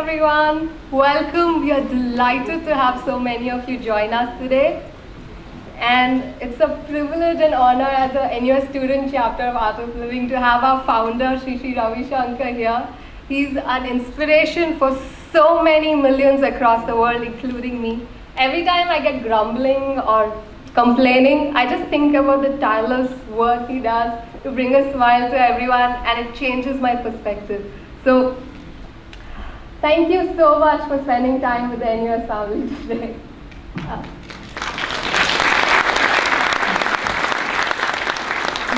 everyone. Welcome. We are delighted to have so many of you join us today. And it's a privilege and honor as a NUS student chapter of Art of Living to have our founder, Sri Ravi Shankar, here. He's an inspiration for so many millions across the world, including me. Every time I get grumbling or complaining, I just think about the tireless work he does to bring a smile to everyone, and it changes my perspective. So, thank you so much for spending time with the NUS family today.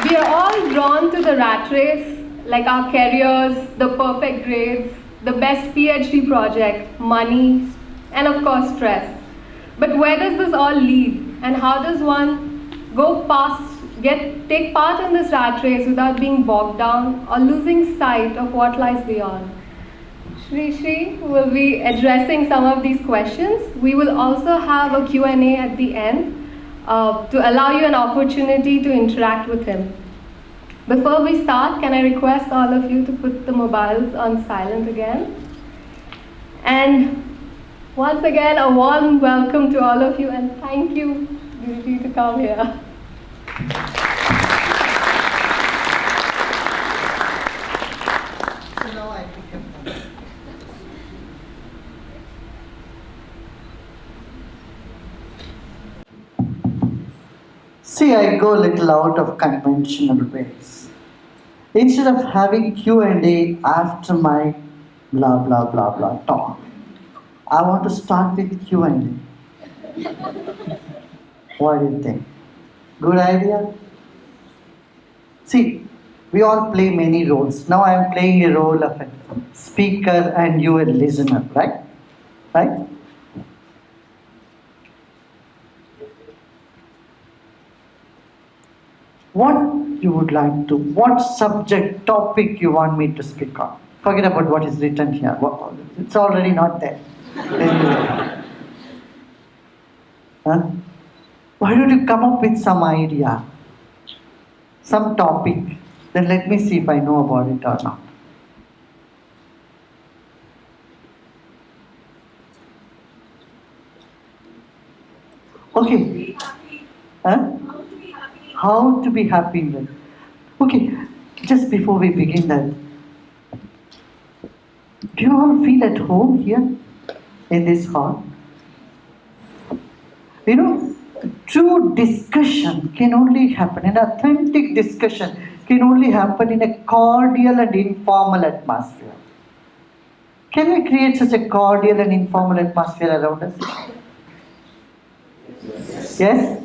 We are all drawn to the rat race, like our careers, the perfect grades, the best PhD project, money, and of course stress. But where does this all lead? And how does one take part in this rat race without being bogged down or losing sight of what lies beyond? Sri will be addressing some of these questions. We will also have a Q&A at the end to allow you an opportunity to interact with him. Before we start, can I request all of you to put the mobiles on silent again? And once again, a warm welcome to all of you, and thank you, Guriji, to come here. See, I go a little out of conventional ways. Instead of having Q&A after my blah blah blah blah talk, I want to start with Q&A. What do you think? Good idea? See, we all play many roles. Now I am playing a role of a speaker and you a listener, right? Right? What you would like to, what subject, topic you want me to speak on. Forget about what is written here. It's already not there. Huh? Why don't you come up with some idea, some topic, then let me see if I know about it or not. Okay. Huh? How to be happy in life. Okay, just before we begin that, do you all feel at home here in this hall? You know, true discussion can only happen, an authentic discussion can only happen in a cordial and informal atmosphere. Can we create such a cordial and informal atmosphere around us? Yes?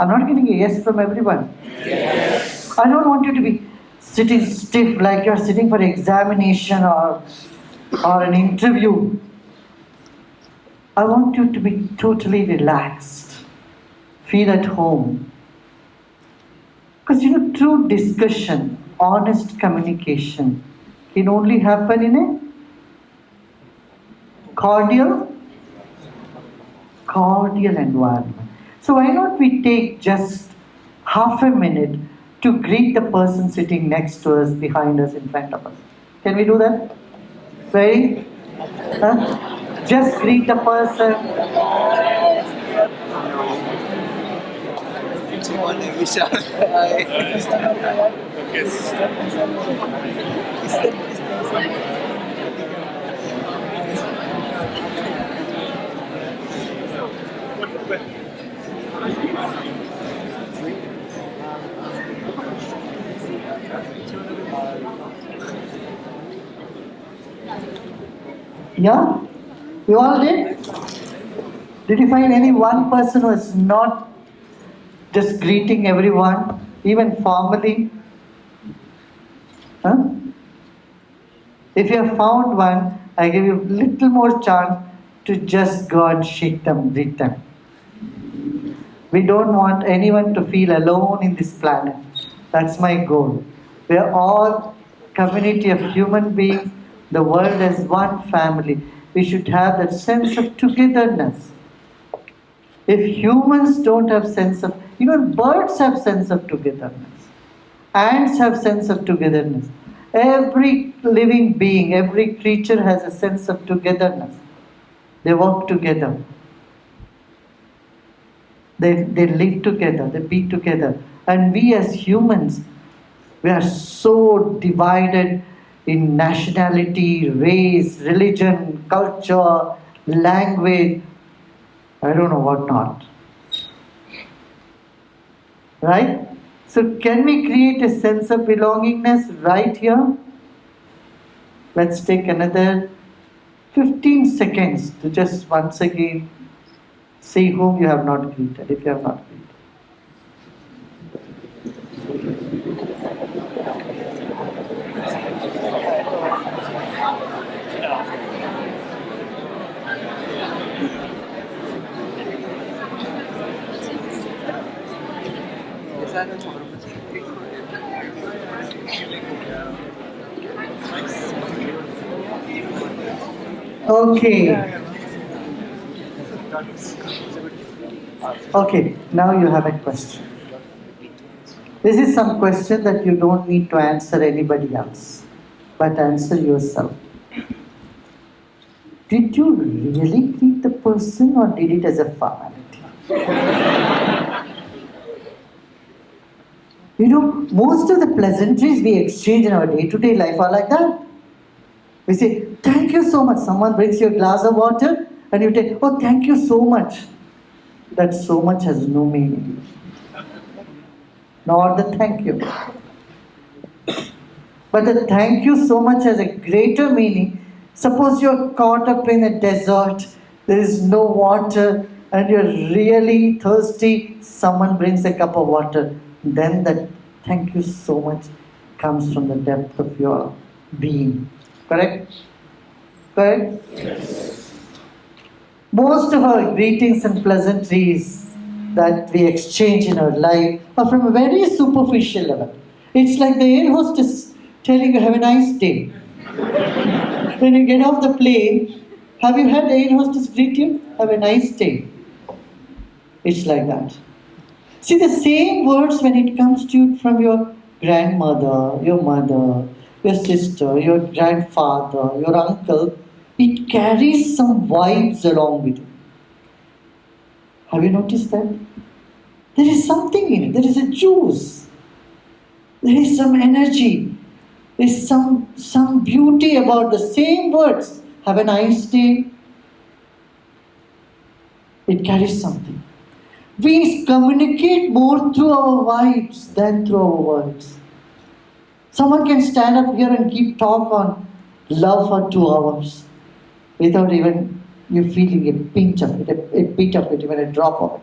I'm not getting a yes from everyone. Yes. I don't want you to be sitting stiff like you're sitting for examination or an interview. I want you to be totally relaxed. Feel at home. Because true discussion, honest communication can only happen in a cordial environment. So why not we take just half a minute to greet the person sitting next to us, behind us, in front of us. Can we do that? Ready? Huh? Just greet the person. Yeah? You all did? Did you find any one person who is not just greeting everyone, even formally? Huh? If you have found one, I give you a little more chance to just go and shake them, greet them. We don't want anyone to feel alone in this planet. That's my goal. We are all community of human beings. The world is one family. We should have that sense of togetherness. If humans don't have sense of, birds have sense of togetherness. Ants have sense of togetherness. Every living being, every creature has a sense of togetherness. They work together. They live together, they be together. And we as humans, we are so divided in nationality, race, religion, culture, language, I don't know what not. Right? So can we create a sense of belongingness right here? Let's take another 15 seconds to just once again see whom you have not greeted, if you have not greeted. Okay. Okay, now you have a question. This is some question that you don't need to answer anybody else, but answer yourself. Did you really greet the person or did it as a formality? You know, most of the pleasantries we exchange in our day-to-day life are like that. We say, thank you so much. Someone brings you a glass of water and you take, oh, thank you so much. That so much has no meaning. Nor the thank you. But the thank you so much has a greater meaning. Suppose you're caught up in a desert, there is no water, and you're really thirsty, someone brings a cup of water. Then that thank you so much comes from the depth of your being. Correct? Correct? Yes. Most of our greetings and pleasantries that we exchange in our life are from a very superficial level. It's like the air hostess telling you, have a nice day. When you get off the plane, have you had the air hostess greet you? Have a nice day. It's like that. See, the same words when it comes to you from your grandmother, your mother, your sister, your grandfather, your uncle, it carries some vibes along with it. Have you noticed that? There is something in it. There is a juice. There is some energy. There is some beauty about the same words. Have a nice day. It carries something. We communicate more through our vibes than through our words. Someone can stand up here and give talk on love for 2 hours without even you feeling a pinch of it, a bit of it, even a drop of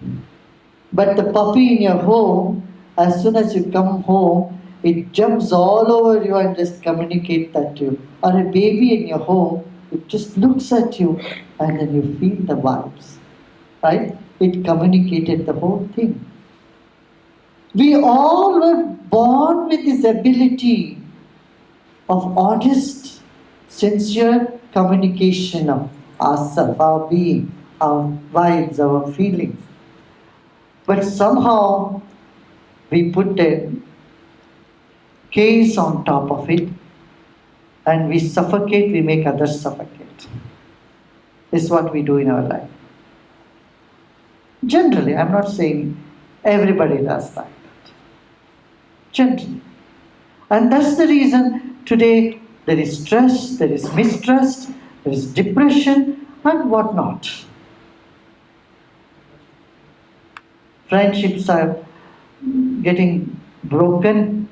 it. But the puppy in your home, as soon as you come home, it jumps all over you and just communicates that to you. Or a baby in your home, it just looks at you and then you feel the vibes. Right? It communicated the whole thing. We all were born with this ability of honest, sincere communication of ourselves, our being, our vibes, our feelings. But somehow we put a case on top of it and we suffocate, we make others suffocate. This is what we do in our life. Generally, I'm not saying everybody does like that. Generally. And that's the reason today there is stress, there is mistrust, there is depression, and whatnot. Friendships are getting broken.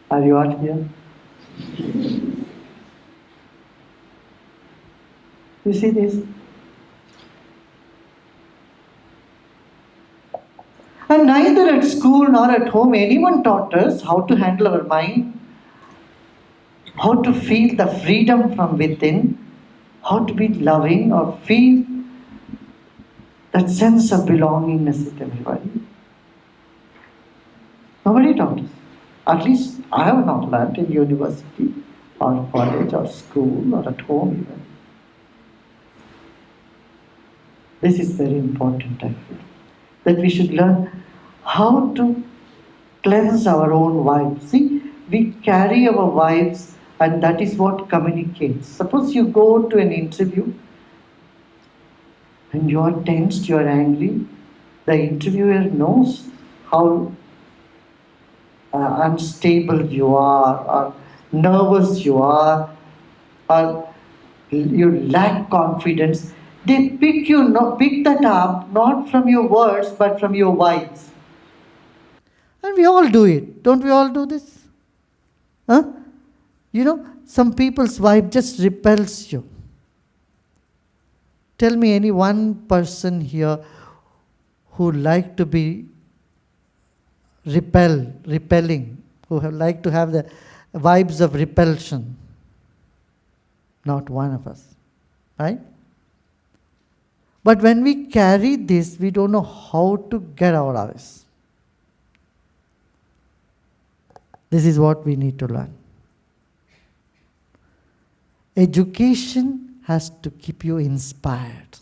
Are you out here? You see this? And neither at school nor at home anyone taught us how to handle our mind, how to feel the freedom from within, how to be loving or feel that sense of belongingness with everybody. Nobody taught us. At least I have not learned in university or college or school or at home even. This is very important, I feel. That we should learn how to cleanse our own vibes. See, we carry our vibes, and that is what communicates. Suppose you go to an interview and you are tensed, you are angry. The interviewer knows how unstable you are, or nervous you are, or you lack confidence. They pick that up not from your words but from your vibes. And we all do it. Don't we all do this? Huh? Some people's vibe just repels you. Tell me any one person here who like to be repelling, who like to have the vibes of repulsion. Not one of us, right? But when we carry this, we don't know how to get out of this. This is what we need to learn. Education has to keep you inspired.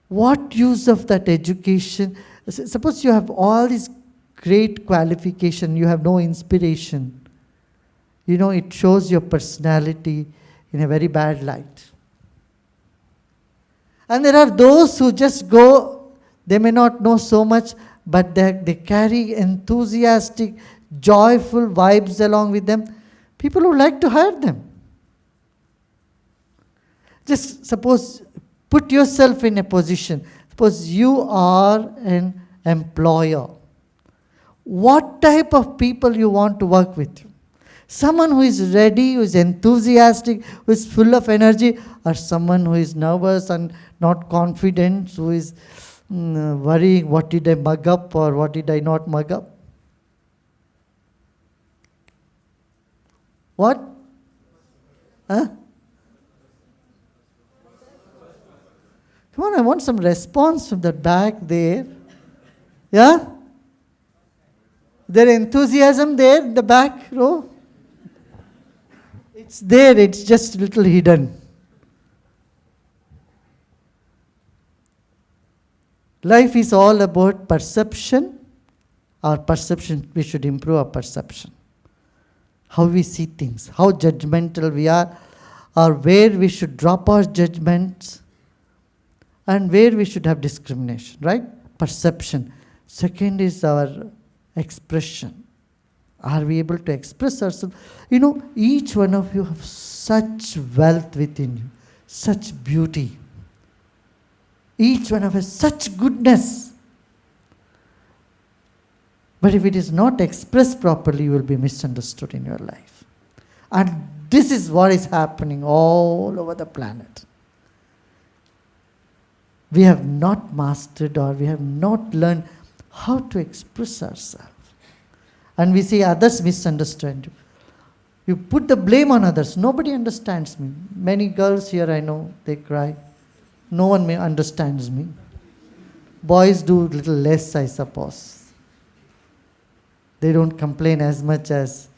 What use of that education? Suppose you have all this great qualification, you have no inspiration. It shows your personality in a very bad light. And there are those who just go, they may not know so much, but they carry enthusiastic, joyful vibes along with them. People who like to hire them. Just suppose, put yourself in a position. Suppose you are an employer. What type of people you want to work with? Someone who is ready, who is enthusiastic, who is full of energy, or someone who is nervous and not confident, who is worrying, what did I mug up or what did I not mug up? What? Huh? Come on, I want some response from the back there. Yeah? There enthusiasm there in the back row? It's there, it's just a little hidden. Life is all about perception. Our perception, we should improve our perception. How we see things, how judgmental we are, or where we should drop our judgments, and where we should have discrimination, right? Perception. Second is our expression. Are we able to express ourselves? Each one of you have such wealth within you, such beauty. Each one of us, such goodness. But if it is not expressed properly, you will be misunderstood in your life. And this is what is happening all over the planet. We have not mastered, or we have not learned how to express ourselves. And we see others misunderstand you. You put the blame on others. Nobody understands me. Many girls here I know, they cry. No one understands me. Boys do a little less, I suppose. They don't complain as much as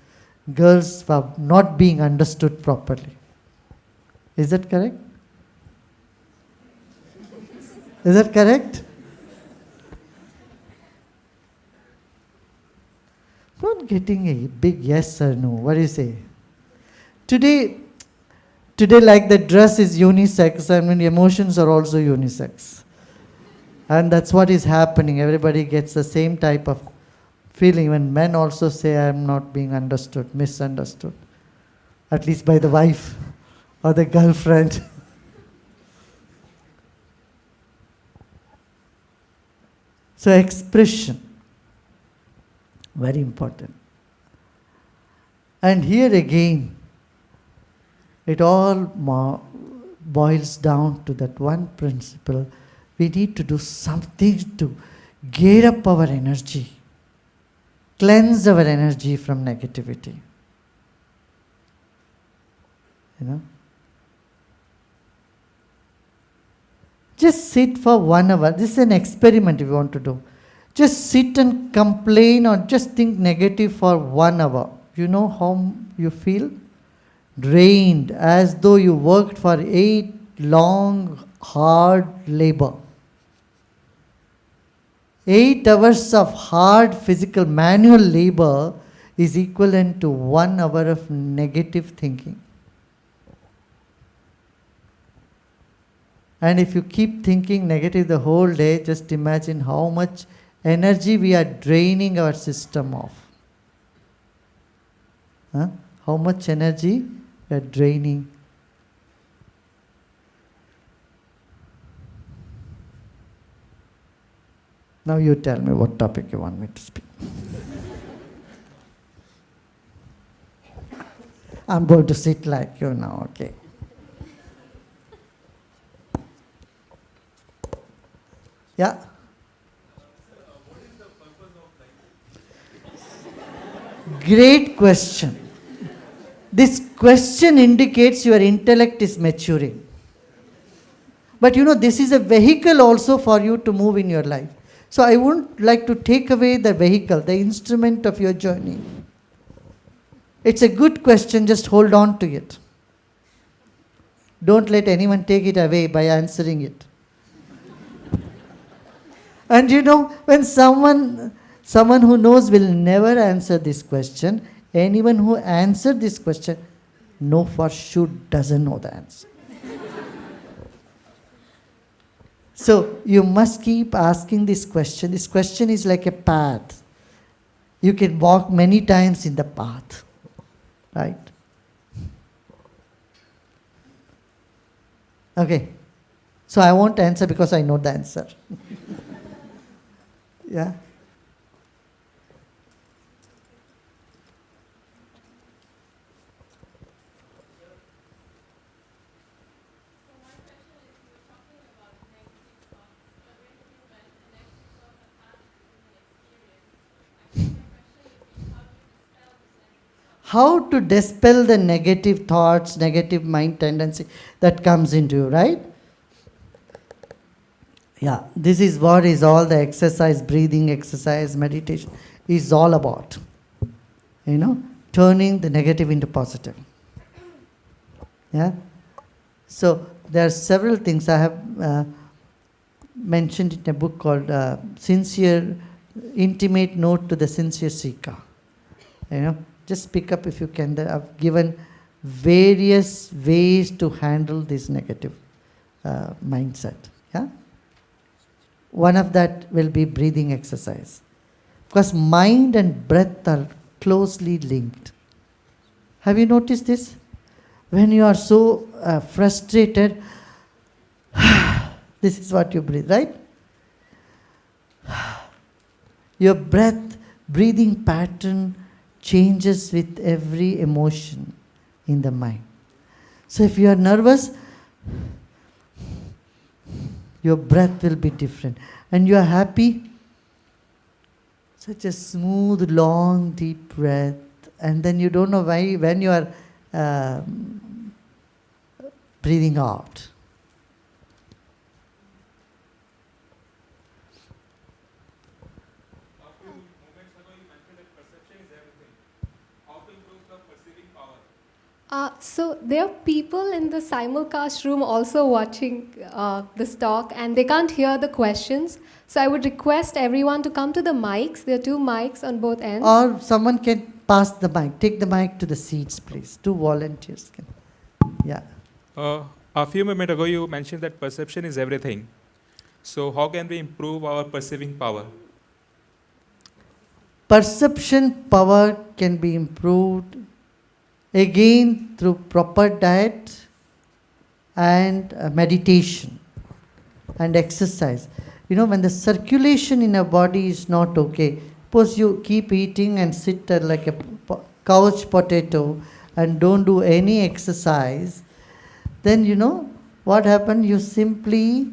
girls for not being understood properly. Is that correct? Is that correct? Not getting a big yes or no. What do you say? Today, like the dress is unisex, I mean, emotions are also unisex. And that's what is happening. Everybody gets the same type of feeling when men also say, I am not being understood, misunderstood. At least by the wife or the girlfriend. So expression, very important. And here again, it all boils down to that one principle. We need to do something to gear up our energy, cleanse our energy from negativity. Just sit for 1 hour. This is an experiment if you want to do. Just sit and complain or just think negative for 1 hour. You know how you feel? Drained, as though you worked for 8 long, hard labor. 8 hours of hard physical manual labor is equivalent to 1 hour of negative thinking. And if you keep thinking negative the whole day, just imagine how much energy we are draining our system of. Huh? How much energy we are draining. Now you tell me what topic you want me to speak. I'm going to sit like you now, okay? Yeah? Great question. This question indicates your intellect is maturing. But this is a vehicle also for you to move in your life. So I wouldn't like to take away the vehicle, the instrument of your journey. It's a good question, just hold on to it. Don't let anyone take it away by answering it. And when someone who knows will never answer this question, anyone who answered this question, know for sure doesn't know the answer. So you must keep asking this question. This question is like a path. You can walk many times in the path, right? Okay. So I won't answer because I know the answer. Yeah. How to dispel the negative thoughts, negative mind tendency that comes into you, right? Yeah, this is what is all the exercise, breathing exercise, meditation is all about. Turning the negative into positive. Yeah? So there are several things I have mentioned in a book called Sincere, Intimate Note to the Sincere Seeker. Just pick up if you can. I've given various ways to handle this negative mindset. Yeah? One of that will be breathing exercise. Because mind and breath are closely linked. Have you noticed this? When you are so frustrated, this is what you breathe, right? Your breathing pattern changes with every emotion in the mind. So if you are nervous, your breath will be different. And you are happy, such a smooth, long, deep breath. And then you don't know why when you are breathing out. So there are people in the simulcast room also watching this talk, and they can't hear the questions. So I would request everyone to come to the mics. There are 2 mics on both ends. Or someone can pass the mic. Take the mic to the seats, please. 2 volunteers can. Yeah. A few moments ago, you mentioned that perception is everything. So how can we improve our perceiving power? Perception power can be improved again through proper diet and meditation and exercise. When the circulation in a body is not okay, suppose you keep eating and sit there like a couch potato and don't do any exercise, then what happens? You simply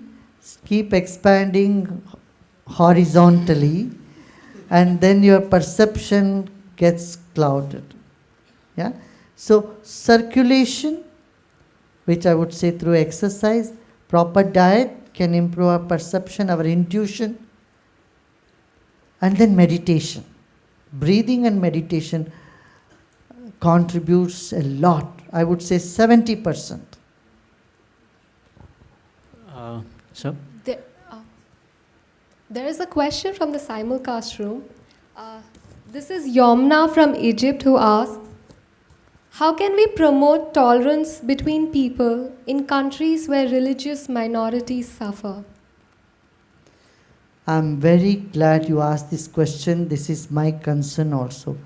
keep expanding horizontally, and then your perception gets clouded. Yeah? So circulation, which I would say through exercise, proper diet can improve our perception, our intuition, and then meditation. Breathing and meditation contributes a lot. I would say 70%. Sir? There is a question from the simulcast room. Uh, this is Yomna from Egypt who asks, how can we promote tolerance between people in countries where religious minorities suffer? I'm very glad you asked this question. This is my concern also.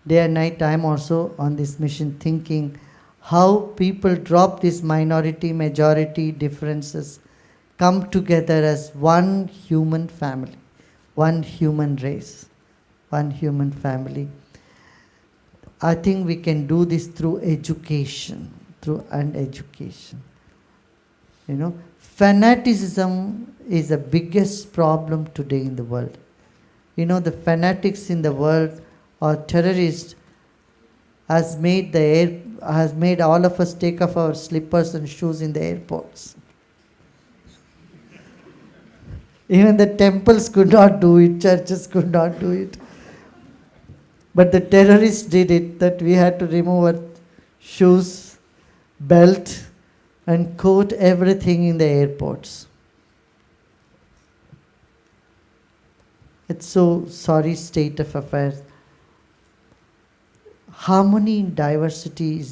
Day and night, I'm also on this mission thinking how people drop these minority majority differences, come together as one human family, one human race, one human family. I think we can do this through education, education. You know, fanaticism is the biggest problem today in the world. You know, the fanatics in the world or terrorists has made all of us take off our slippers and shoes in the airports. Even the temples could not do it, churches could not do it. But the terrorists did it, that we had to remove our shoes, belt, and coat, everything in the airports. It's so sorry state of affairs. Harmony in diversity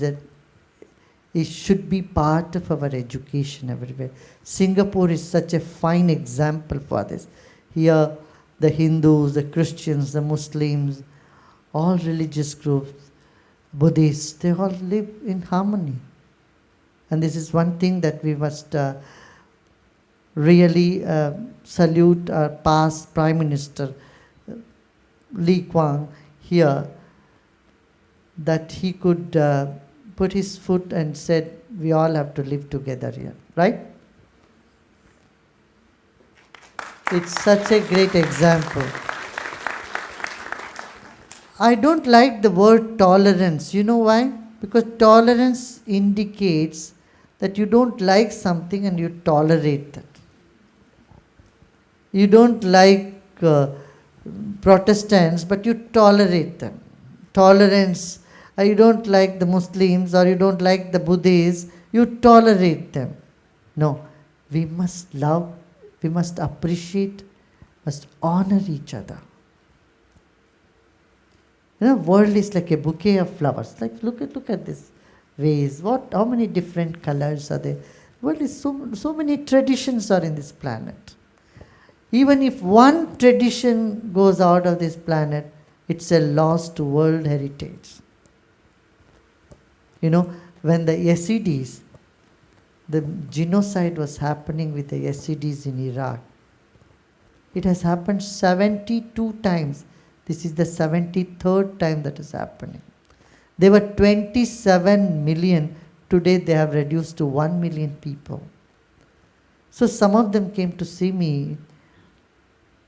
it should be part of our education everywhere. Singapore is such a fine example for this. Here, the Hindus, the Christians, the Muslims, all religious groups, Buddhists, they all live in harmony. And this is one thing that we must really salute our past Prime Minister, Lee Kuan, here, that he could put his foot and said, we all have to live together here, right? It's such a great example. I don't like the word tolerance. You know why? Because tolerance indicates that you don't like something and you tolerate it. You don't like Protestants, but you tolerate them. Tolerance. You don't like the Muslims or you don't like the Buddhists, you tolerate them. No, we must love, we must appreciate, must honor each other. You know, world is like a bouquet of flowers. Like look at this vase. How many different colors are there? World is so many traditions are in this planet. Even if one tradition goes out of this planet, it's a loss to world heritage. You know, when the Yazidis, the genocide was happening with the Yazidis in Iraq, it has happened 72 times. This is the 73rd time that is happening. There were 27 million. Today they have reduced to 1 million people. So some of them came to see me,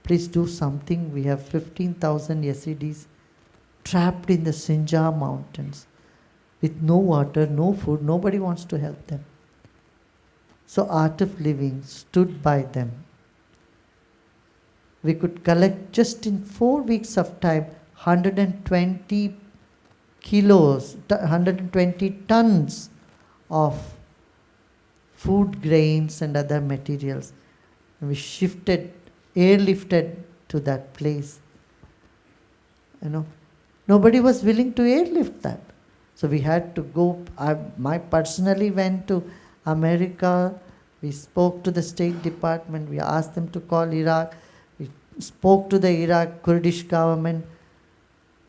please do something. We have 15,000 Yazidis trapped in the Sinjar mountains with no water, no food. Nobody wants to help them. So Art of Living stood by them. We could collect just in 4 weeks of time 120 kilos, 120 tons of food grains and other materials. And we airlifted to that place. You know, nobody was willing to airlift that. So we had to go. I personally went to America. We spoke to the State Department. We asked them to call Iraq. We spoke to the Iraq Kurdish government,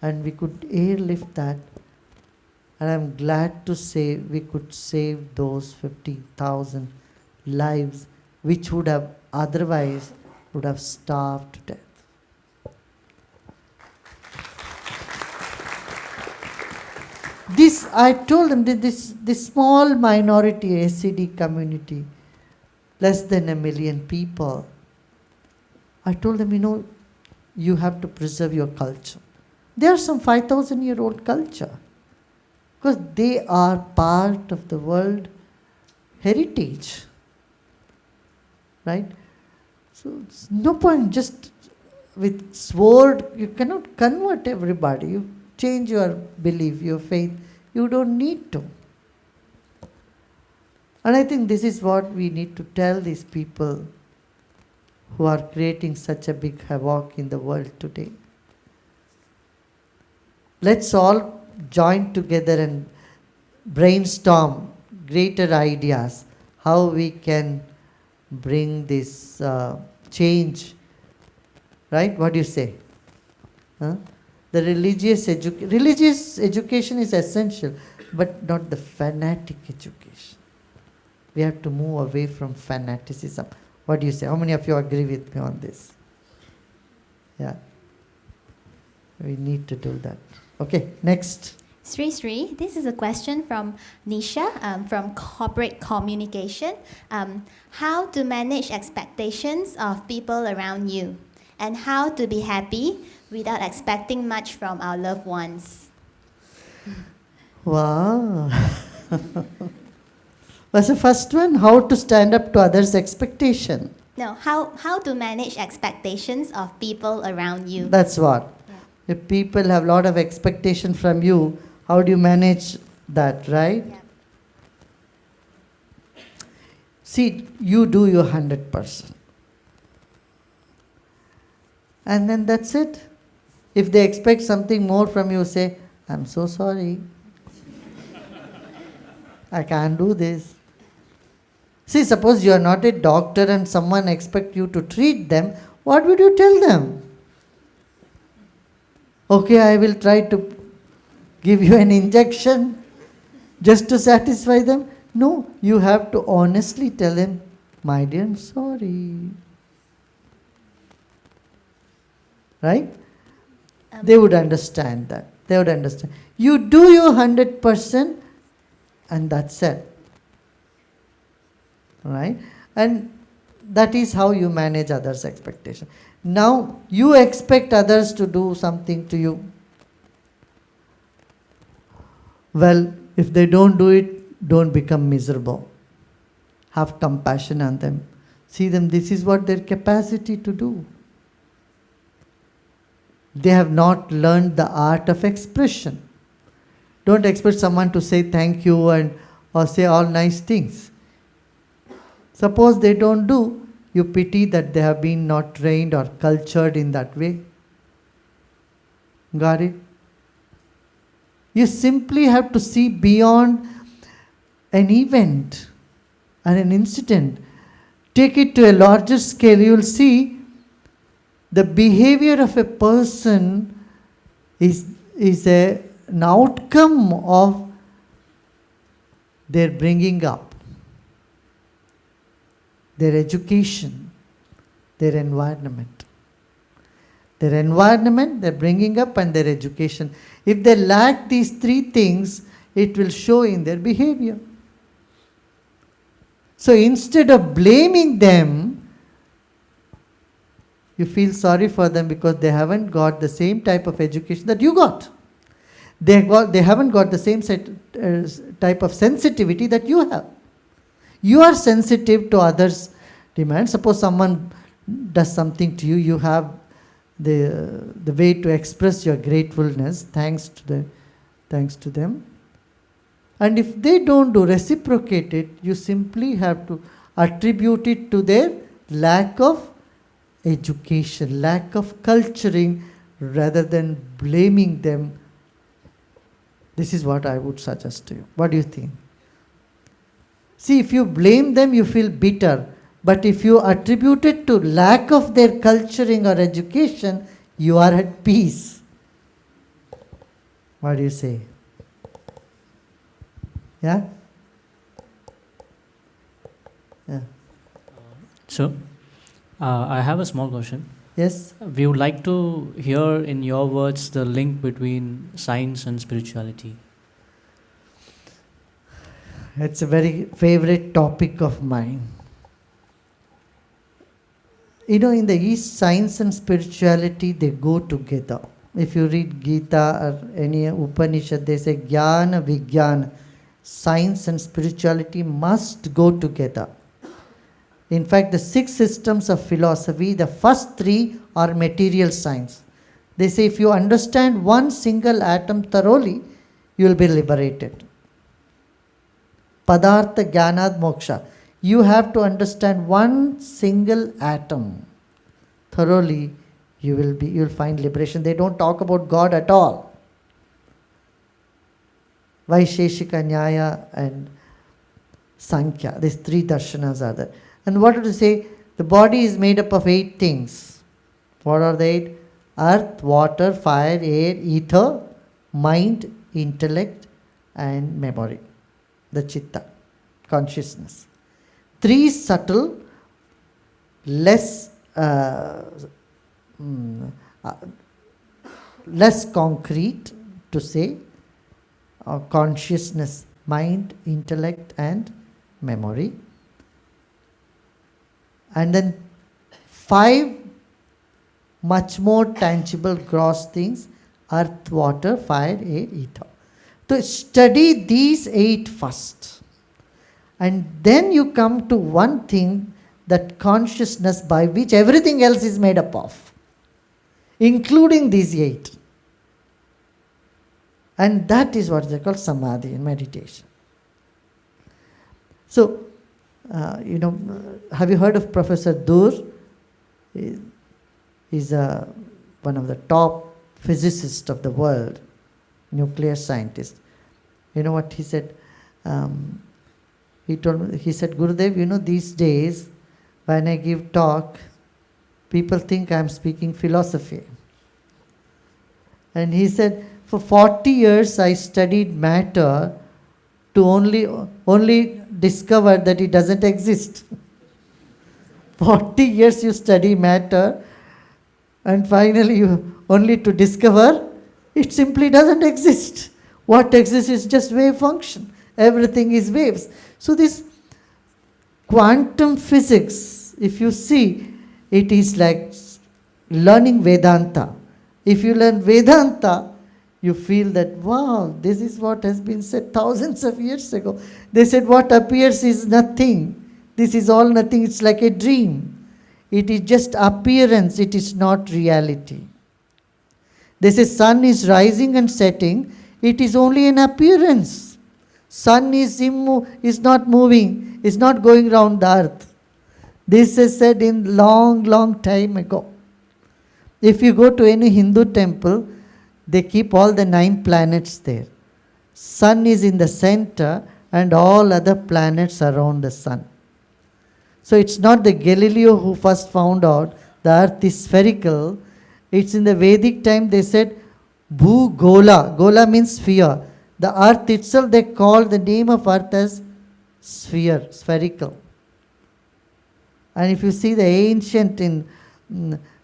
and we could airlift that. And I'm glad to say we could save those 50,000 lives, which would have otherwise would have starved to death. I told them that this small minority Yazidi community, less than 1 million people, I told them, you have to preserve your culture. They are some 5,000-year-old culture, because they are part of the world heritage, right? So it's no point just with sword. You cannot convert everybody. You change your belief, your faith. You don't need to. And I think this is what we need to tell these people who are creating such a big havoc in the world today. Let's all join together and brainstorm greater ideas how we can bring this change. Right? What do you say? Huh? The religious education is essential, but not the fanatic education. We have to move away from fanaticism. What do you say? How many of you agree with me on this? Yeah. We need to do that. Okay, next. Sri Sri, this is a question from Nisha from Corporate Communication. How to manage expectations of people around you, and how to be happy without expecting much from our loved ones. Wow. What's the first one? How to stand up to others' expectation. No, how to manage expectations of people around you. That's what. Yeah. If people have a lot of expectation from you, how do you manage that, right? Yeah. See, you do your 100%. And then that's it. If they expect something more from you, say, I'm so sorry. I can't do this. See, suppose you are not a doctor and someone expects you to treat them, what would you tell them? Okay, I will try to give you an injection just to satisfy them. No, you have to honestly tell him, my dear, I'm sorry. Right? They would understand that. They would understand. You do your 100% and that's it. Right? And that is how you manage others' expectation. Now, you expect others to do something to you. Well, if they don't do it, don't become miserable. Have compassion on them. See them, this is what their capacity to do. They have not learned the art of expression. Don't expect someone to say thank you or say all nice things. Suppose they don't do, you pity that they have been not trained or cultured in that way. Got it? You simply have to see beyond an event and an incident. Take it to a larger scale, you will see the behavior of a person is an outcome of their bringing up, their education, their environment. Their environment, their bringing up, and their education. If they lack these three things, it will show in their behavior. So instead of blaming them, you feel sorry for them because they haven't got the same type of education that you got. They haven't got the same type of sensitivity that you have. You are sensitive to others' demands. Suppose someone does something to you, you have the way to express your gratefulness, thanks to them. And if they don't reciprocate it, you simply have to attribute it to their lack of education, lack of culturing, rather than blaming them. This is what I would suggest to you. What do you think? See, if you blame them, you feel bitter. But if you attribute it to lack of their culturing or education, you are at peace. What do you say? Yeah? Yeah. So, I have a small question. Yes? We would like to hear in your words the link between science and spirituality. It's a very favorite topic of mine. You know, in the East, science and spirituality, they go together. If you read Gita or any Upanishad, they say Jnana, Vijnana. Science and spirituality must go together. In fact, the 6 systems of philosophy, the first 3 are material science. They say if you understand one single atom thoroughly, you will be liberated. Padartha Jnanad Moksha. You have to understand one single atom. thoroughly, you'll find liberation. They don't talk about God at all. Vaisheshika, Nyaya and Sankhya, these three darshanas are there. And what to say? The body is made up of 8 things. What are the 8? Earth, water, fire, air, ether, mind, intellect and memory. The chitta, consciousness. 3 subtle, less less concrete to say, consciousness, mind, intellect and memory. And then 5 much more tangible gross things: earth, water, fire, air, ether. So study these 8 first. And then you come to one thing, that consciousness by which everything else is made up of, including these 8. And that is what they call samadhi in meditation. So, have you heard of Professor Dur? He's one of the top physicists of the world, nuclear scientist. You know what he said? He said, Gurudev, these days when I give talk, people think I'm speaking philosophy. And he said, for 40 years I studied matter to only discover that it doesn't exist. 40 years you study matter, and finally you only to discover it simply doesn't exist. What exists is just wave function. Everything is waves. So this quantum physics, if you see, it is like learning Vedanta. If you learn Vedanta, you feel that, wow, this is what has been said thousands of years ago. They said what appears is nothing. This is all nothing. It's like a dream. It is just appearance. It is not reality. They say sun is rising and setting. It is only an appearance. Sun is not moving. Is not going round the earth. This is said in long time ago. If you go to any Hindu temple, they keep all the 9 planets there. Sun is in the center and all other planets around the sun. So it's not the Galileo who first found out the earth is spherical. It's in the Vedic time they said Bhu Gola. Gola means sphere. The earth itself, they call the name of earth as sphere, spherical. And if you see the ancient in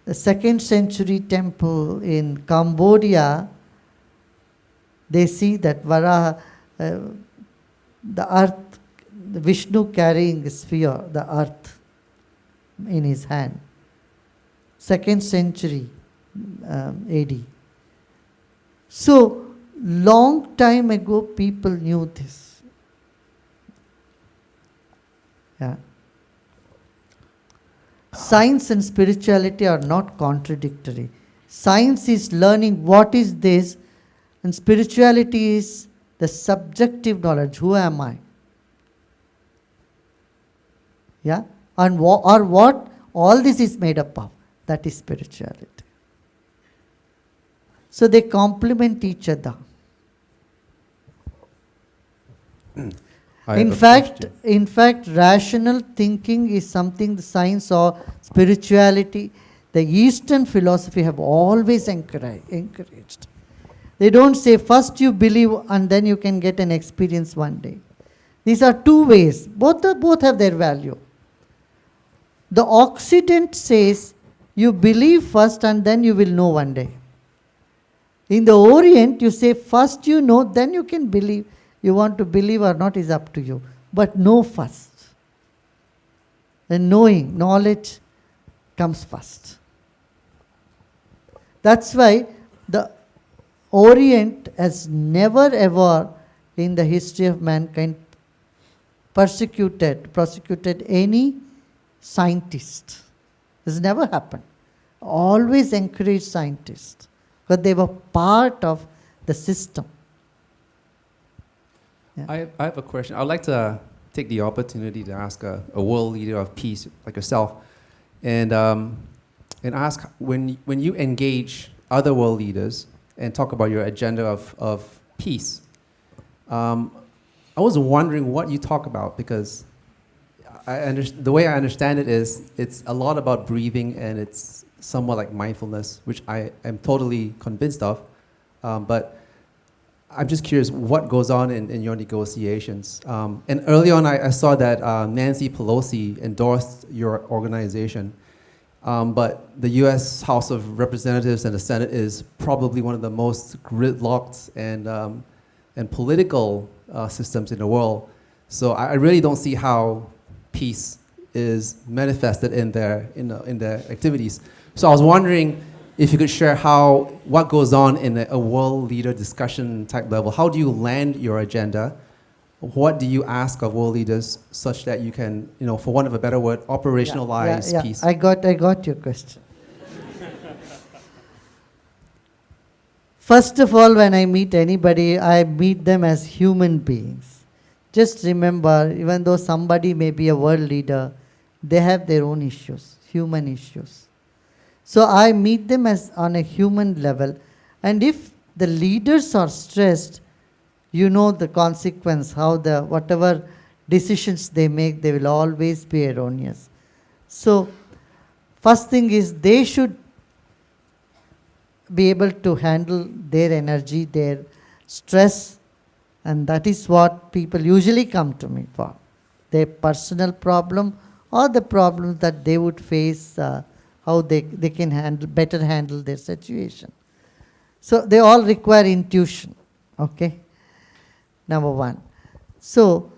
the 2nd century temple in Cambodia, they see that Varaha, the earth, the Vishnu carrying a sphere, the earth in his hand. 2nd century AD. So, long time ago people knew this. Yeah. Science and spirituality are not contradictory. Science is learning what is this, and spirituality is the subjective knowledge. Who am I? Yeah? And what all this is made up of. That is spirituality. So they complement each other. In fact, rational thinking is something the science or spirituality, the Eastern philosophy have always encouraged. They don't say first you believe and then you can get an experience one day. These are 2 ways. Both have their value. The Occident says you believe first and then you will know one day. In the Orient, you say first you know, then you can believe. You want to believe or not is up to you. But know first. And knowledge comes first. That's why the Orient has never ever in the history of mankind prosecuted any scientist. This never happened. Always encouraged scientists because they were part of the system. Yeah. I have a question. I'd like to take the opportunity to ask a world leader of peace like yourself. And and ask when you engage other world leaders and talk about your agenda of peace. I was wondering what you talk about, because the way I understand it is it's a lot about breathing, and it's somewhat like mindfulness, which I am totally convinced of. But I'm just curious what goes on in your negotiations. And early on, I saw that Nancy Pelosi endorsed your organization. But the US House of Representatives and the Senate is probably one of the most gridlocked and political systems in the world. So I really don't see how peace is manifested in their activities. So I was wondering if you could share what goes on in a world leader discussion type level. How do you land your agenda? What do you ask of world leaders such that you can, for want of a better word, operationalize peace? I got your question. First of all, when I meet anybody, I meet them as human beings. Just remember, even though somebody may be a world leader, they have their own issues, human issues. So I meet them as on a human level. And if the leaders are stressed, you know the consequence, how whatever decisions they make, they will always be erroneous. So first thing is they should be able to handle their energy, their stress, and that is what people usually come to me for. Their personal problem or the problems that they would face, how they can better handle their situation. So they all require intuition, okay? Number one. So,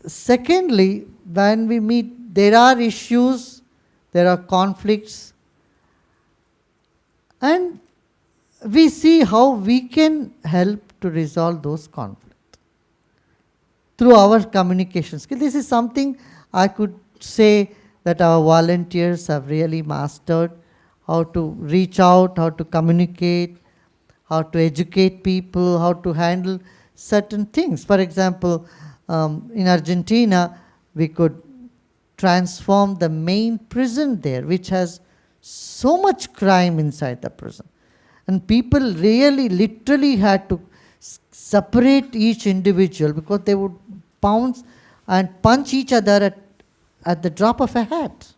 secondly, when we meet, there are issues, there are conflicts, and we see how we can help to resolve those conflicts through our communication skill. This is something I could say that our volunteers have really mastered, how to reach out, how to communicate, how to educate people, how to handle certain things. For example, in Argentina, we could transform the main prison there, which has so much crime inside the prison. And people really literally had to separate each individual because they would pounce and punch each other at the drop of a hat.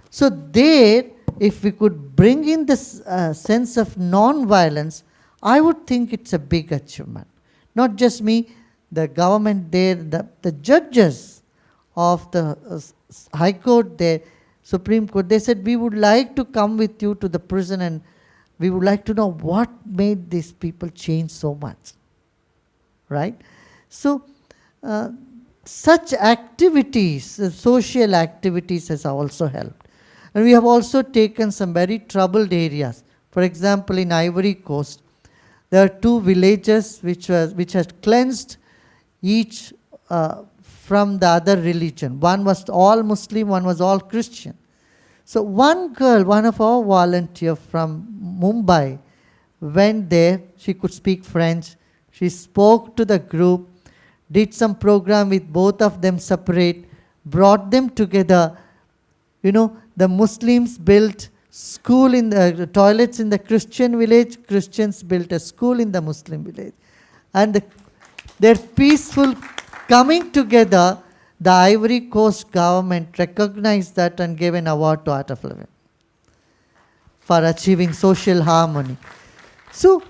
So there, if we could bring in this sense of non-violence, I would think it's a big achievement. Not just me, the government there, the judges of the High Court there, Supreme Court, they said, we would like to come with you to the prison and we would like to know what made these people change so much, right? So, such activities, social activities has also helped. And we have also taken some very troubled areas. For example, in Ivory Coast, there are 2 villages which had cleansed each from the other religion. One was all Muslim, one was all Christian. So one girl, one of our volunteers from Mumbai, went there. She could speak French. She spoke to the group, did some program with both of them separate, brought them together. The Muslims built school in the toilets in the Christian village. Christians built a school in the Muslim village. And their peaceful coming together, the Ivory Coast government recognized that and gave an award to Art of Living for achieving social harmony. So,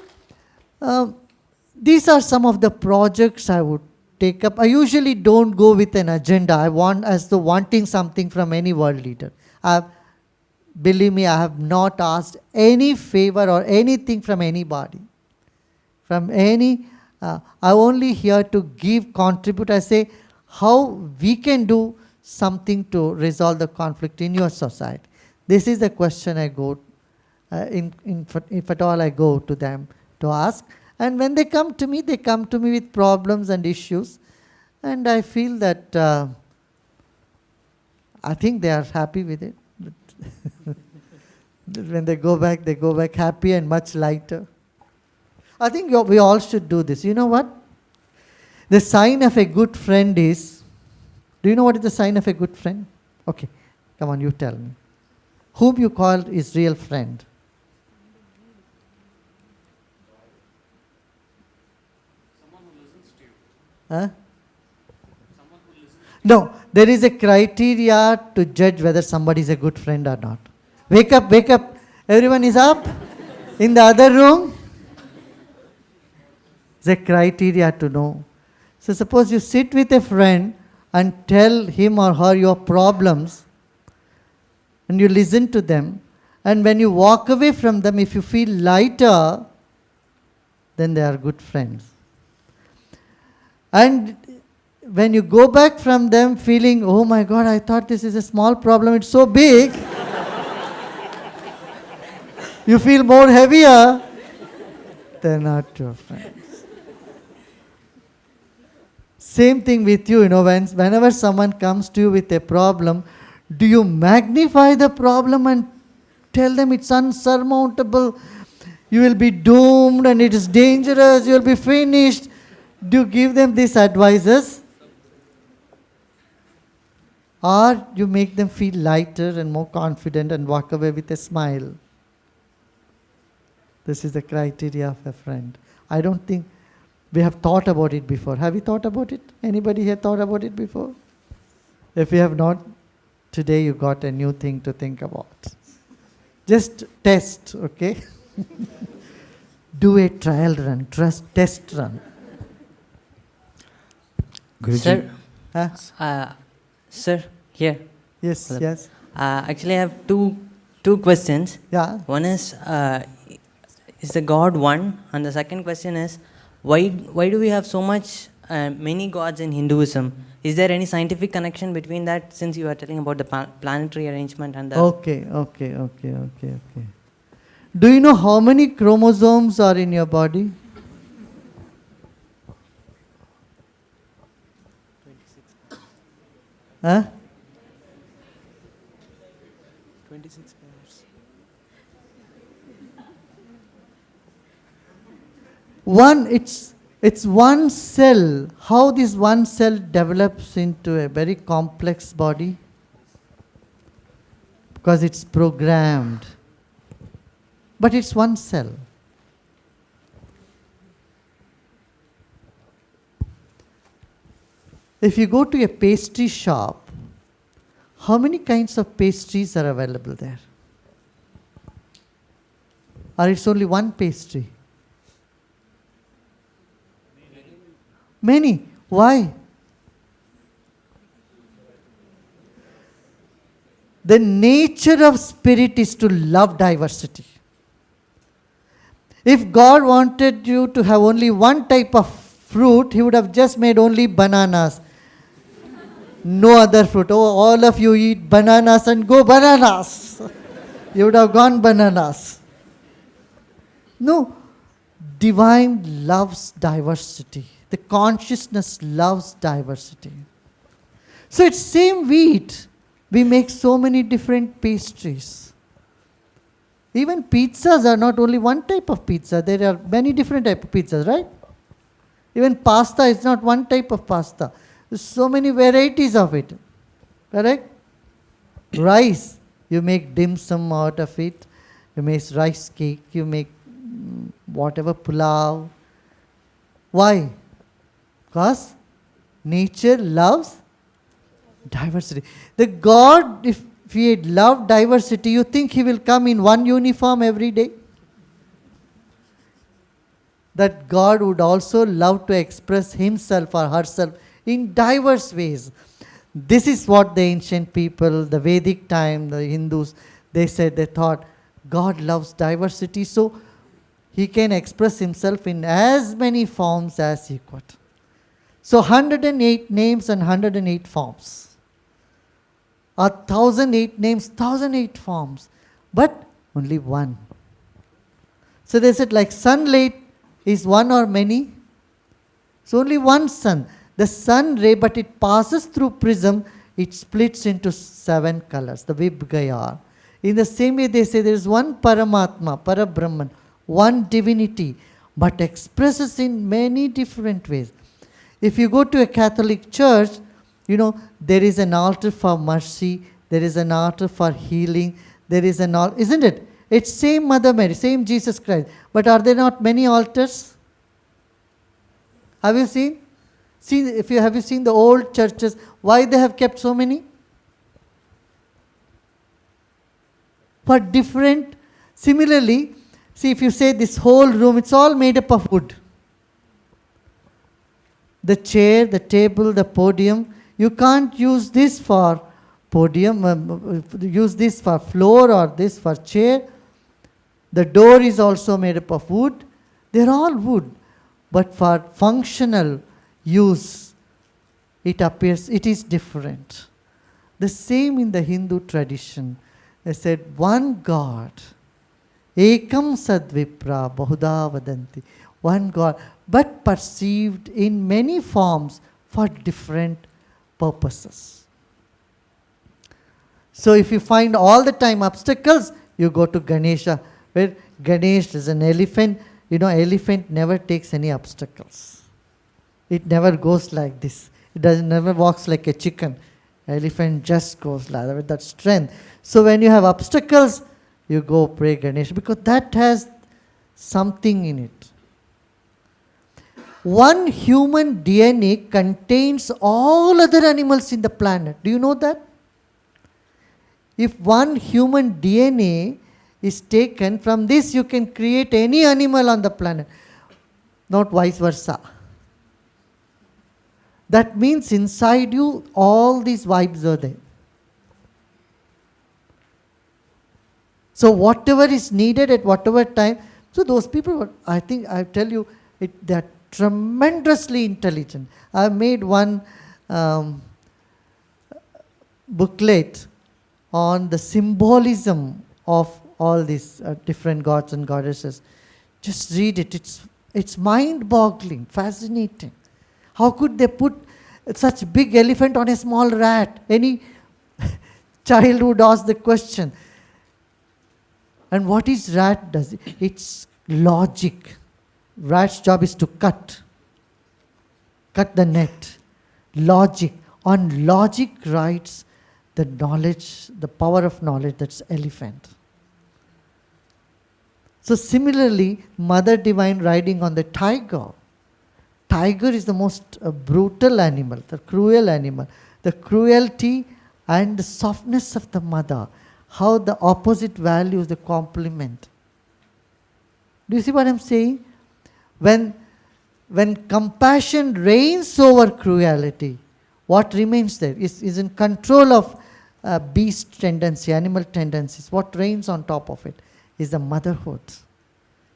these are some of the projects I would take up. I usually don't go with an agenda. I want as though wanting something from any world leader. Believe me, I have not asked any favor or anything from anybody. I'm only here to give, contribute. I say how we can do something to resolve the conflict in your society. This is the question I go, if at all I go to them to ask. And when they come to me with problems and issues. And I feel that I think they are happy with it. When they go back happy and much lighter. I think we all should do this. You know what? The sign of a good friend is, do you know what is the sign of a good friend? Okay, come on, you tell me. whom you call is real friend? Huh? No, there is a criteria to judge whether somebody is a good friend or not. Wake up, wake up. Everyone is up? In the other room? It's a criteria to know. So suppose you sit with a friend and tell him or her your problems, and you listen to them, and when you walk away from them, if you feel lighter, then they are good friends. And when you go back from them feeling, oh my God, I thought this is a small problem, it's so big, you feel more heavier, they're not your friends. Same thing with you, whenever someone comes to you with a problem, do you magnify the problem and tell them it's unsurmountable, you will be doomed and it is dangerous, you will be finished? Do you give them these advices? Or you make them feel lighter and more confident and walk away with a smile? This is the criteria of a friend. I don't think we have thought about it before. Have you thought about it? Anybody here thought about it before? If you have not, today you got a new thing to think about. Just test, okay? Do a trial run, test run. Sir, Huh? sir, here. Yes, Hello. yes. Actually, I have two questions. Yeah. One is the God one? And the second question is, why do we have so much many gods in Hinduism? Is there any scientific connection between that? Since you are telling about the planetary arrangement and the Okay. Do you know how many chromosomes are in your body? 26. Huh? 26 pairs. It's one cell. How this one cell develops into a very complex body? Because it's programmed. But it's one cell. If you go to a pastry shop, how many kinds of pastries are available there? Or it's only one pastry? Many. Why? The nature of spirit is to love diversity. If God wanted you to have only one type of fruit, He would have just made only bananas. No other fruit. Oh, all of you eat bananas and go bananas. You would have gone bananas. No. Divine loves diversity. The consciousness loves diversity. So it's same wheat. We make so many different pastries. Even pizzas are not only one type of pizza. There are many different types of pizzas, right? Even pasta is not one type of pasta. There's so many varieties of it. Correct? Rice, you make dim sum out of it. You make rice cake. You make whatever pulao. Why? Because nature loves diversity. The God, if He had loved diversity, you think He will come in one uniform every day? That God would also love to express Himself or herself in diverse ways. This is what the ancient people, the Vedic time, the Hindus, they said, they thought, God loves diversity, so He can express Himself in as many forms as He could. So 108 names and 108 forms. 1,008 names, 1,008 forms, but only one. So they said, like sunlight is one or many. It's only one sun. The sun ray, but it passes through prism, it splits into 7 colors, the Vibgayar. In the same way, they say there is one Paramatma, Parabrahman, one divinity, but expresses in many different ways. If you go to a Catholic church, there is an altar for mercy, there is an altar for healing, there is an altar, isn't it? It's same Mother Mary, same Jesus Christ. But are there not many altars? Have you seen? Have you seen the old churches? Why they have kept so many? For different. Similarly, see, if you say this whole room, it's all made up of wood. The chair, the table, the podium, you can't use this for podium, use this for floor or this for chair. The door is also made up of wood. They're all wood. But for functional use, it appears, it is different. The same in the Hindu tradition. They said, one God, ekam sadvipra bahuda vadanti, one God, but perceived in many forms for different purposes. So if you find all the time obstacles, you go to Ganesha, where Ganesh is an elephant. You know, elephant never takes any obstacles. It never goes like this. It never walks like a chicken. Elephant just goes like that with that strength. So when you have obstacles, you go pray Ganesh, because that has something in it. One human DNA contains all other animals in the planet. Do you know that? If one human DNA is taken, from this you can create any animal on the planet, not vice versa. That means inside you, all these vibes are there. So whatever is needed at whatever time, so those people, I think, I tell you, they're tremendously intelligent. I made one booklet on the symbolism of all these different gods and goddesses. Just read it. It's mind-boggling, fascinating. How could they put such big elephant on a small rat? Any child would ask the question. And what is rat does? It's logic. Rat's job is to cut the net. Logic. On logic rides the knowledge, the power of knowledge, that's elephant. So similarly, Mother Divine riding on the tiger. Tiger is the most brutal animal, the cruel animal. The cruelty and the softness of the mother. How the opposite values the complement. Do you see what I'm saying? When compassion reigns over cruelty, what remains there is in control of beast tendency, animal tendencies. What reigns on top of it is the motherhood.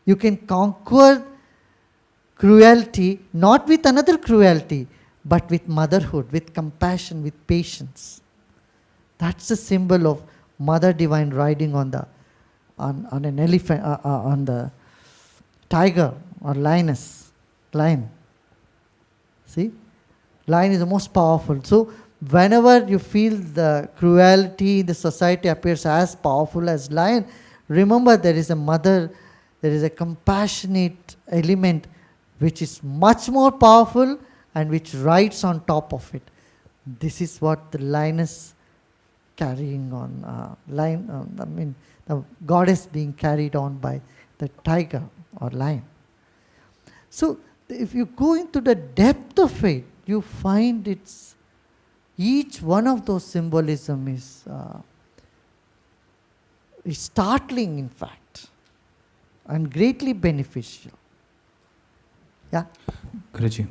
You can conquer cruelty not with another cruelty, but with motherhood, with compassion, with patience. That's the symbol of Mother Divine riding on an elephant, on the tiger or lion. See? Lion is the most powerful. So whenever you feel the cruelty in the society appears as powerful as lion, remember there is a mother, there is a compassionate element which is much more powerful and which rides on top of it. This is what the lioness carrying on, the goddess being carried on by the tiger or lion. So if you go into the depth of it, you find each one of those symbolism is startling, in fact, and greatly beneficial. Yeah? Guruji.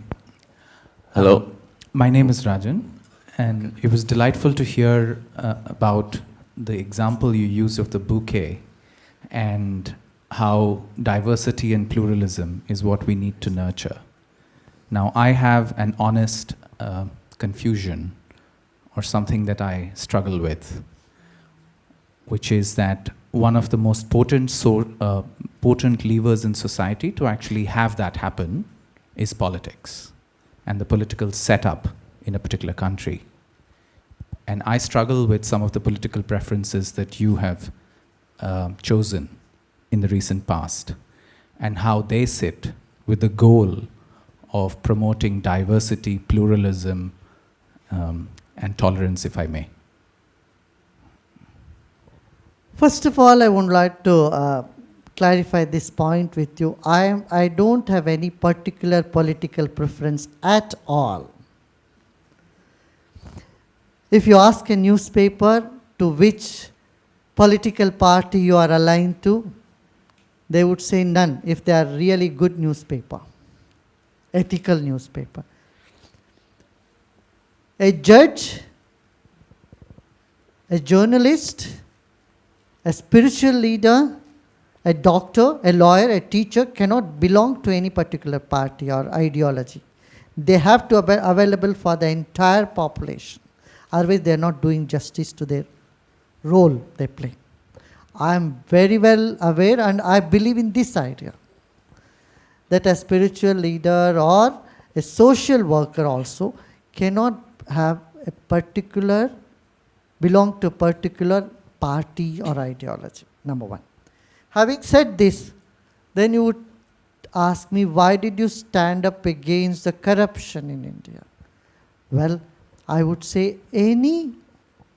Hello, my name is Rajan, and it was delightful to hear about the example you used of the bouquet and how diversity and pluralism is what we need to nurture. Now, I have an honest confusion or something that I struggle with, which is that one of the most potent levers in society to actually have that happen is politics and the political setup in a particular country. And I struggle with some of the political preferences that you have chosen in the recent past and how they sit with the goal of promoting diversity, pluralism, and tolerance, if I may. First of all, I would like to clarify this point with you. I don't have any particular political preference at all. If you ask a newspaper to which political party you are aligned to, they would say none if they are really good newspaper, ethical newspaper. A judge, a journalist, a spiritual leader, a doctor, a lawyer, a teacher cannot belong to any particular party or ideology. They have to be available for the entire population. Otherwise, they are not doing justice to their role they play. I am very well aware, and I believe in this idea, that a spiritual leader or a social worker also cannot have a particular, belong to a particular party or ideology, number one. Having said this, then you would ask me, why did you stand up against the corruption in India? Well, I would say any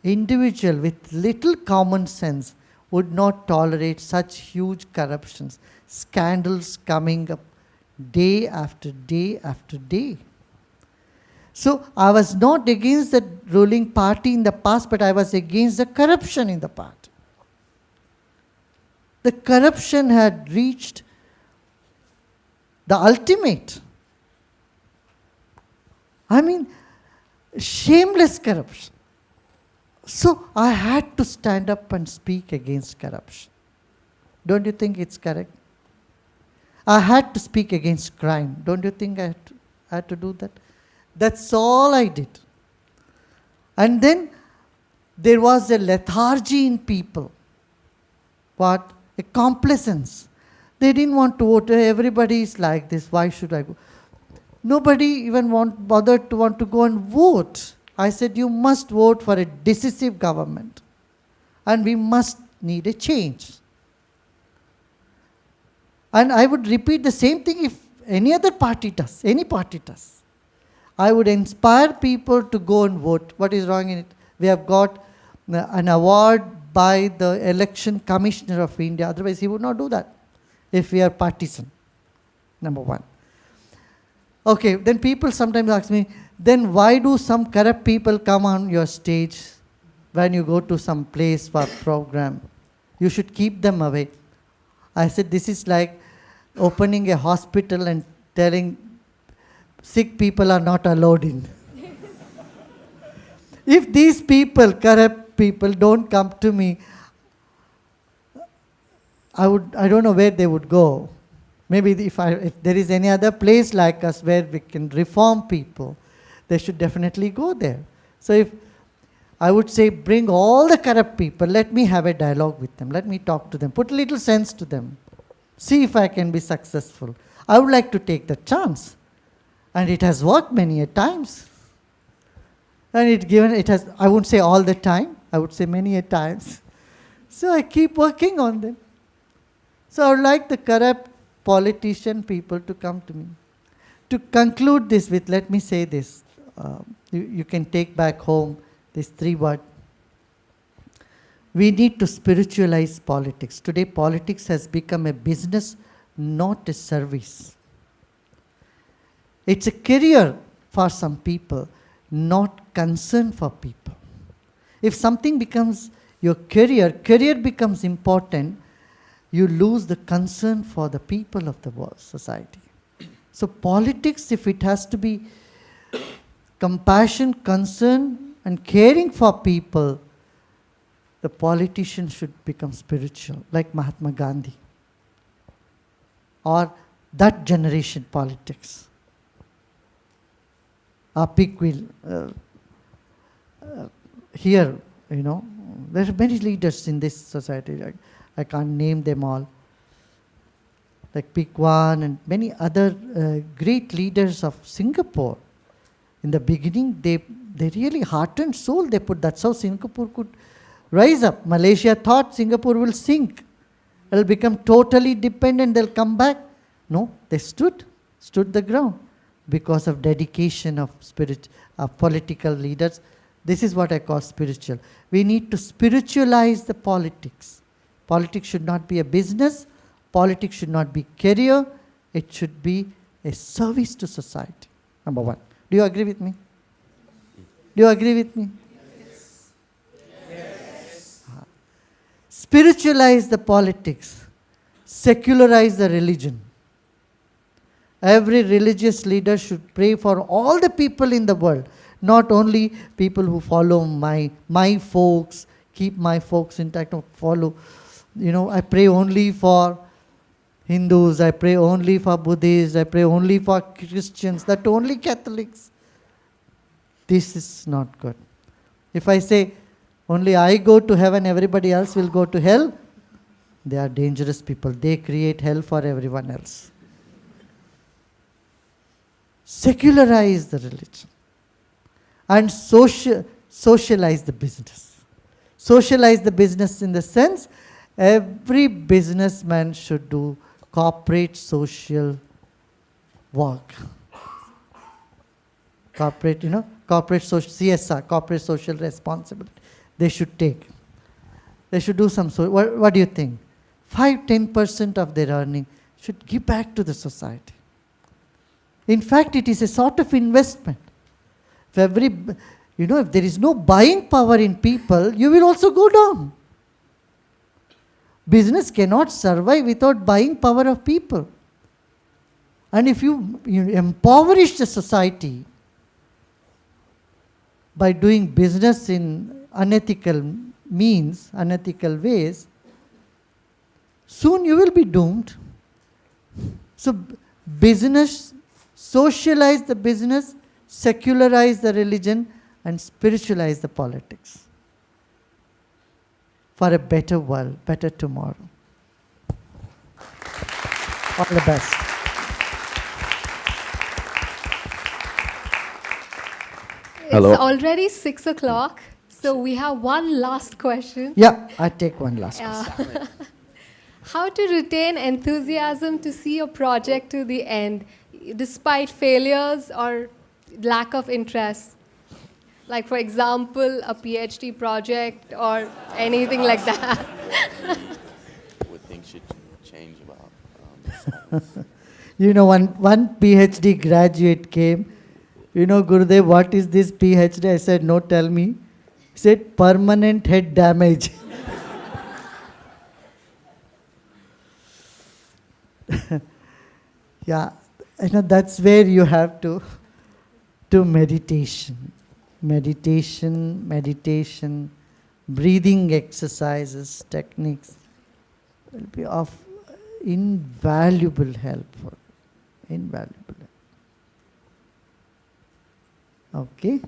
individual with little common sense would not tolerate such huge corruptions, scandals coming up day after day after day. So I was not against the ruling party in the past, but I was against the corruption in the party. The corruption had reached the ultimate. I mean, shameless corruption. So I had to stand up and speak against corruption. Don't you think it's correct? I had to speak against crime. Don't you think I had to do that? That's all I did. And then there was a lethargy in people. What? A complacence. They didn't want to vote. Everybody is like this. Why should I go? Nobody even bothered to want to go and vote. I said, you must vote for a decisive government. And we must need a change. And I would repeat the same thing if any other party does, any party does. I would inspire people to go and vote. What is wrong in it? We have got an award by the Election Commissioner of India. Otherwise, he would not do that if we are partisan, number one. Okay, then people sometimes ask me, then why do some corrupt people come on your stage when you go to some place for program? You should keep them away. I said, this is like opening a hospital and telling sick people are not allowed in. If these people, corrupt people, don't come to me, I don't know where they would go. Maybe if there is any other place like us where we can reform people, they should definitely go there. So if I would say, bring all the corrupt people, let me have a dialogue with them, let me talk to them, put a little sense to them, see if I can be successful. I would like to take the chance. And it has worked many a times. And it has, I wouldn't say all the time, I would say many a times. So I keep working on them. So I would like the corrupt politician people to come to me. To conclude this with, let me say this. You can take back home these 3 words. We need to spiritualize politics. Today, politics has become a business, not a service. It's a career for some people, not concern for people. If something becomes your career becomes important, you lose the concern for the people of the world, society. So politics, if it has to be compassion, concern, and caring for people, the politician should become spiritual, like Mahatma Gandhi, or that generation politics. Our peak will, here, there are many leaders in this society. I can't name them all. Like Pikwan and many other great leaders of Singapore. In the beginning, they really heart and soul they put. That's how Singapore could rise up. Malaysia thought Singapore will sink. It'll become totally dependent. They'll come back. No, they stood the ground because of dedication of political leaders. This is what I call spiritual. We need to spiritualize the politics. Politics should not be a business. Politics should not be career. It should be a service to society. Number one. Do you agree with me? Do you agree with me? Yes. Spiritualize the politics. Secularize the religion. Every religious leader should pray for all the people in the world, not only people who follow my folks, keep my folks intact, follow. I pray only for Hindus, I pray only for Buddhists, I pray only for Christians, that only Catholics. This is not good. If I say only I go to heaven, everybody else will go to hell, they are dangerous people. They create hell for everyone else. Secularize the religion and socialize the business. Socialize the business in the sense every businessman should do corporate social work. Corporate social CSR, corporate social responsibility. They should take. They should do some. What do you think? 5-10% of their earning should give back to the society. In fact, it is a sort of investment. If if there is no buying power in people, you will also go down. Business cannot survive without buying power of people. And if you impoverish the society by doing business in unethical means, unethical ways, soon you will be doomed. So business, socialize the business, secularize the religion, and spiritualize the politics for a better world, better tomorrow. All the best. Hello. It's already 6 o'clock, so we have one last question. Yeah, I take one last question. How to retain enthusiasm to see a project to the end, despite failures or lack of interest? Like, for example, a PhD project or anything like that. What things should change about science? One PhD graduate came. Gurudev, what is this PhD? I said, no, tell me. He said, permanent head damage. Yeah, that's where you have to do meditation. Meditation, breathing exercises, techniques will be of invaluable help. Invaluable help. Okay?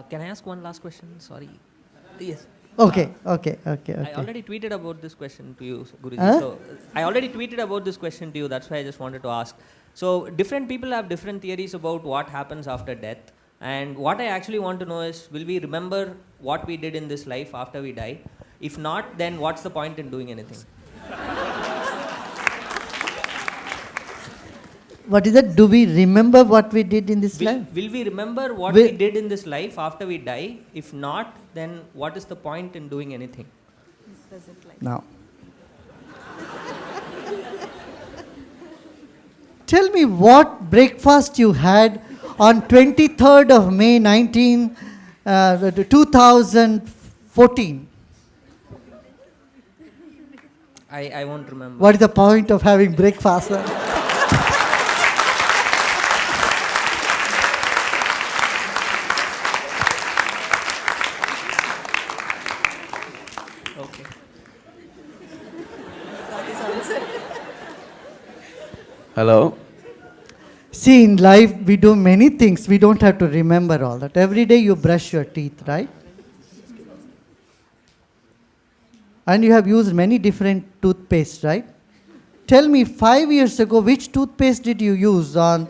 Can I ask one last question? Sorry. Yes. Okay. I already tweeted about this question to you, Guruji. So I already tweeted about this question to you. That's why I just wanted to ask. So different people have different theories about what happens after death. And what I actually want to know is, will we remember what we did in this life after we die? If not, then what's the point in doing anything? What is that? Do we remember what we did in this life? Will we remember what we did in this life after we die? If not, then what is the point in doing anything? Now, tell me what breakfast you had on 23rd of May 2014. I won't remember. What is the point of having breakfast? Okay. Hello. See, in life, we do many things. We don't have to remember all that. Every day you brush your teeth, right? And you have used many different toothpastes, right? Tell me, 5 years ago, which toothpaste did you use on,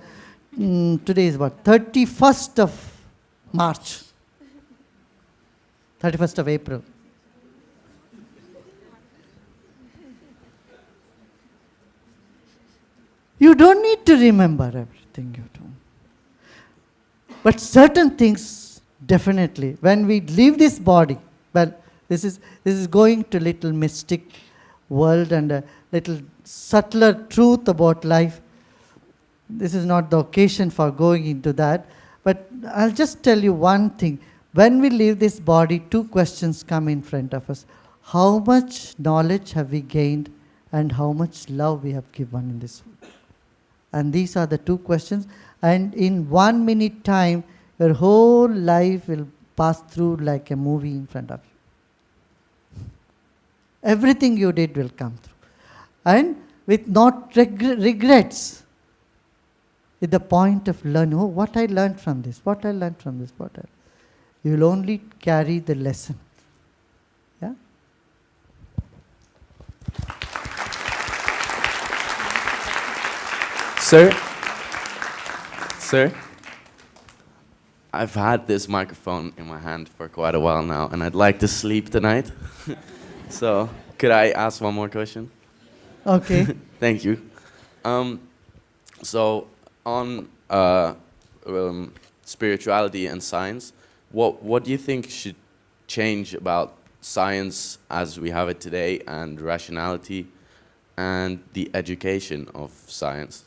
today is what, 31st of March? 31st of April. You don't need to remember everything you do. But certain things, definitely, when we leave this body, well, this is going to little mystic world and a little subtler truth about life. This is not the occasion for going into that, but I'll just tell you one thing. When we leave this body, two questions come in front of us. How much knowledge have we gained and how much love we have given in this world? And these are the two questions. And in 1 minute time, your whole life will pass through like a movie in front of you. Everything you did will come through. And with not regrets, with the point of learning, oh, what I learned from this, what I learned from this, you will only carry the lesson. Yeah? Sir, I've had this microphone in my hand for quite a while now, and I'd like to sleep tonight. So, could I ask one more question? Okay. Thank you. So, on spirituality and science, what do you think should change about science as we have it today, and rationality, and the education of science?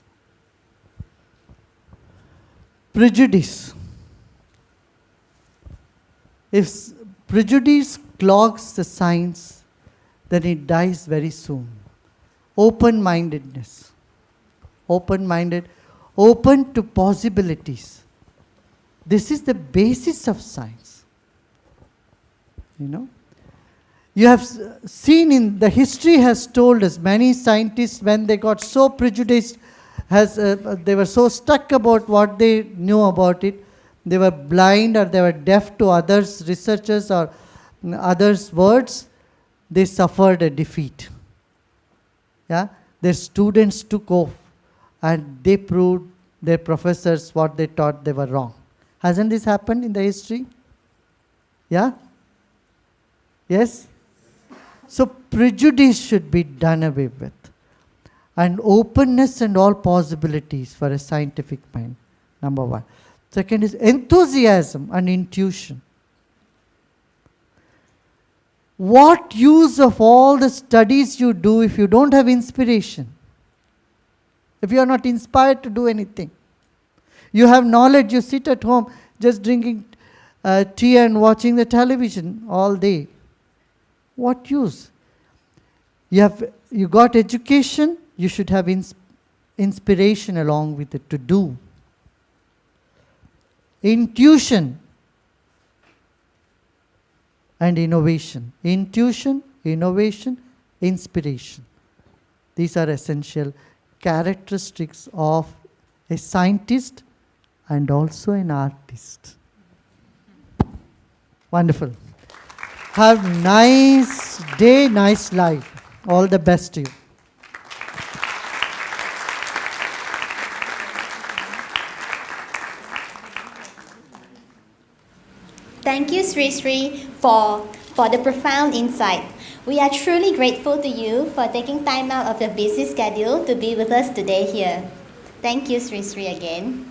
Prejudice. If prejudice clogs the science, then it dies very soon. Open-mindedness. Open-minded, open to possibilities. This is the basis of science. You know? You have seen in the history has told us, many scientists, when they got so prejudiced, they were so stuck about what they knew about it, they were blind or they were deaf to others' researchers or others' words, they suffered a defeat. Yeah? Their students took off and they proved their professors what they taught they were wrong. Hasn't this happened in the history? Yeah? Yes? So prejudice should be done away with. And openness and all possibilities for a scientific mind, number one. Second is enthusiasm and intuition. What use of all the studies you do if you don't have inspiration? If you are not inspired to do anything? You have knowledge, you sit at home just drinking tea and watching the television all day. What use? You got education, you should have inspiration along with it to do. Intuition and innovation. Intuition, innovation, inspiration. These are essential characteristics of a scientist and also an artist. Wonderful. Have nice day, nice life. All the best to you. Thank you, Sri Sri, for the profound insight. We are truly grateful to you for taking time out of your busy schedule to be with us today here. Thank you, Sri Sri, again.